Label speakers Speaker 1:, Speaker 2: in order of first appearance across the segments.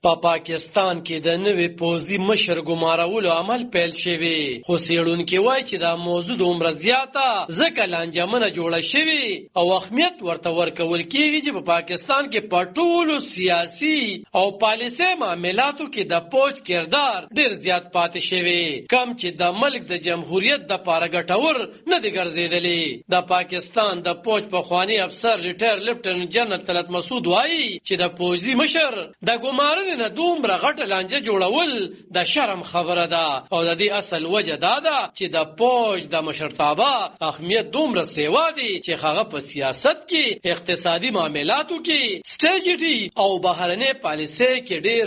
Speaker 1: په پاکستان کې د نوې پوځي مشر ګمارولو عمل پیل شوی، خو څېړونکي وایي چې دا موضوع دومره زیاته ځکه لانجمنه جوړه شوې او اهمیت ورته ورکول کېږي چې په پاکستان کې په ټولو سیاسي او پالیسي معاملاتو کې د پوج کردار ډېر زیات پاتې شوی، کم چې د ملک د جمهوریت دپاره ګټور نه دی ګرځېدلی. د پاکستان د پوج پخوانی افسر ریټایر لیفټننټ جنرال طلعت مسعود وایي چې د پوځي مشر د ګمارنې نه دومره غټه لانجه جوړول د شرم خبره ده او د دې اصل وجه دا ده چې د پوج د مشرتابه اهمیت دومره سیوا دی چې هغه په سیاست کې، اقتصادي معاملاتو کې، سټریټجي او بهرنۍ پالیسۍ کې ډېر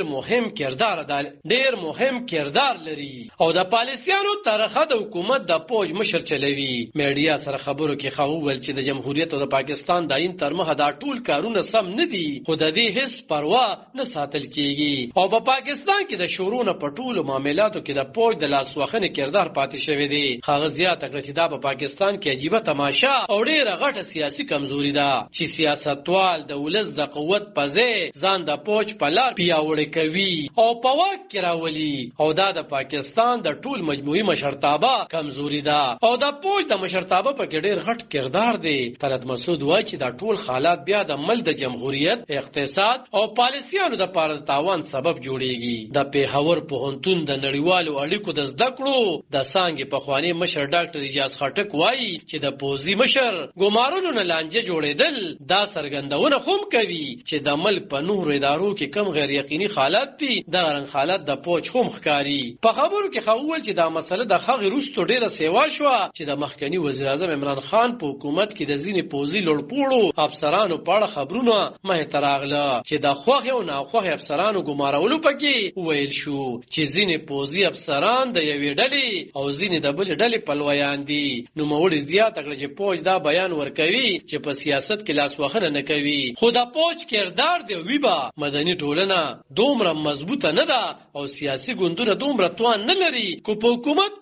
Speaker 1: مهم کردار لري او د پالیسیانو طرحه د حکومت د پوج مشر چلوي. میډیا سره خبرو کې خو ول چې د جمهوریت او د پاکستان د عین ترمخه دا ټول کارونه سم نه دي، خو د دې هیڅ پروا نه ساتل کېږي او په پاکستان کې د شورونو په ټولو معاملاتو کې د پوج د لاسوهنې کردار پاتې شوی دی. هغه زیاته کړه چې دا په پاکستان کې عجیبه تماشا او ډېره غټه سیاسي کمزوري ده چې سیاستوال د ولس د قوت په ځای ځان د پوج په لار پیاوړی کوي او په واک کې راولي، او دا د پاکستان د ټول مجموعي مشرتابه کمزوري ده او د پوج د مشرتابه په کې ډېر غټ کردار دی. طلعت مسعود وایي چې دا ټول حالات بیا د ملک د جمهوریت، اقتصاد او پالیسیانو د پاره د تاوان سبب جوړیږي. د پیښور پوهنتون د نړیوالو اړیکو د زده کړو د څانګې پخوانی مشر ډاکټر اجاز خټک وایي چې د پوځي مشر ګمارلو نه لانجه جوړېدل دا څرګندونه هم کوي چې د ملک په نورو ادارو کې کم غیر یقیني حالات دي، دغه رنګ حالت د پوج هم ښکاري. په خبرو کې خو ول چې دا مسله د هغې وروسته ډېره سیوا شوه چې د مخکني وزیر اعظم عمران خان په حکومت کې د ځینې پوځي لوړپوړو افسرانو په اړه خبرونه مخې ته راغله چې د خوښې او ناخوښې افسرانو ګمارولو پکې ویل شو چې ځینې پوځي افسران د یوې ډلې او ځینې د بلې ډلې پلویان دي. نوموړي زیاته کړه چې پوج دا بیان ورکوي چې په سیاست کې لاسوهنه نه کوي، خو د پوج کردار دی ویبا مدني ټولنه دومره مضبوطه نه ده او سیاسي ګوندونه دومره توان نه لري کو په حکومت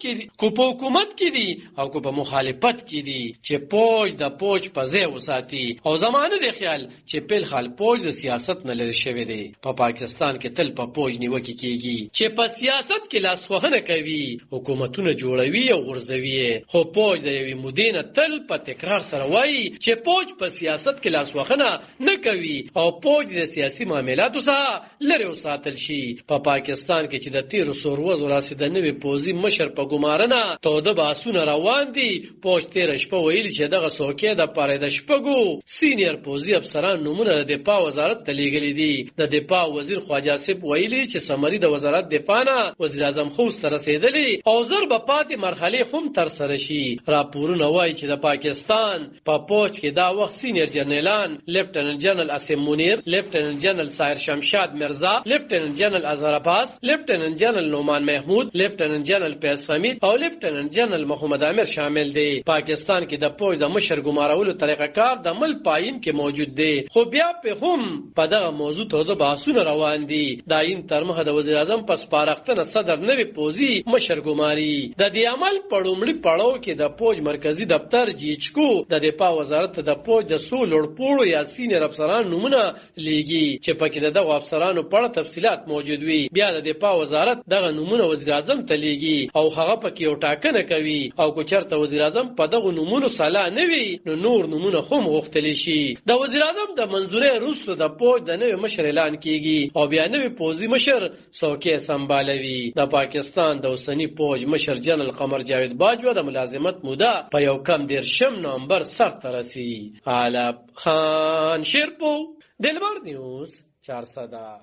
Speaker 1: کې دي او کو په مخالفت کې دي چې پوج د پوج په ځای وساتي. او زمانه دی خیال چې پیل خال پوج د سیاست نه لري شوی دی. په پاکستان کې تل په پوج نیوکه کیږي چې په سیاست کې لاسوهنه کوي، حکومتونه جوړوي او غورځوي، خو پوج د یوې مودې نه تل په تکرار سره وایي چې پوج په سیاست کې لاسوهنه نه کوي او پوج د سیاسي معاملاتو څخه لرې وساتل شي. په پاکستان کې چې د 1300 ورځو راسیده نوې پوځي مشر په ګمارنه توده بحثونه روان دي، پوج تېره شپه ویلي چې دغه څوکۍ د پاره د شپږو سینیر پوځي افسران نومونه د دفاع وزارت ته لیږلي دي. د دفاع وزیر خواجه آصف ویلي چې سمري د وزارت دفاع نه وزیر اعظم خوست ته رسېدلي او زر به پاتې مرحلې هم ترسره شي. راپورونه وایي چې د پاکستان په پوج کې دا وخت سینیر جنرالان لیفټننټ جنرال اسم منیر، لیفټننټ جنرال سایر شمشاد مرزا، لیفټننټ جنرال اظهر عباس، لیفټننټ جنرال نومان محمود، لیفټننټ جنرال پیاز حمید او لیفټننټ جنرال محمد عامر شامل دي. پاکستان کې د پوج د مشر ګمارولو طریقه کار د ملک پاین کې موجود دی، خو بیا په هم په دغه موضوع ته د بحثونه روان دي. د عین ترمخه د وزیر اعظم په سپارښتنه صدر نوې پوځي مشر ګماري. د دې عمل په لومړي پړاو کې د پوج مرکزی دفتر جیچکو د دفاع وزارت د پوج د څو لوړپوړو یا سینیر افسران نومونه لیږي چې پکې دغه افسرانو په اړه تفصیلات موجود وي. بیا د دفاع وزارت دغه نومونه وزیر اعظم ته لیږي او هغه پکې یو ټاکنه کوي او کو چرته وزیر اعظم په دغه نومونو سلا نه وي نو نور نومونه هم غوښتل شي. د وزیر اعظم د منظورې وروسته د پوج د نوې مشر اعلان کیږي او بیا نوې پوځي مشر څوکۍ سمبالوي. د پاکستان د اوسنی پوج مشر جنرال قمر جاوید باجوه د ملازمت موده په 1 نومبر سرته رسي. علب خان شیرپو، دلبر نیوز 400.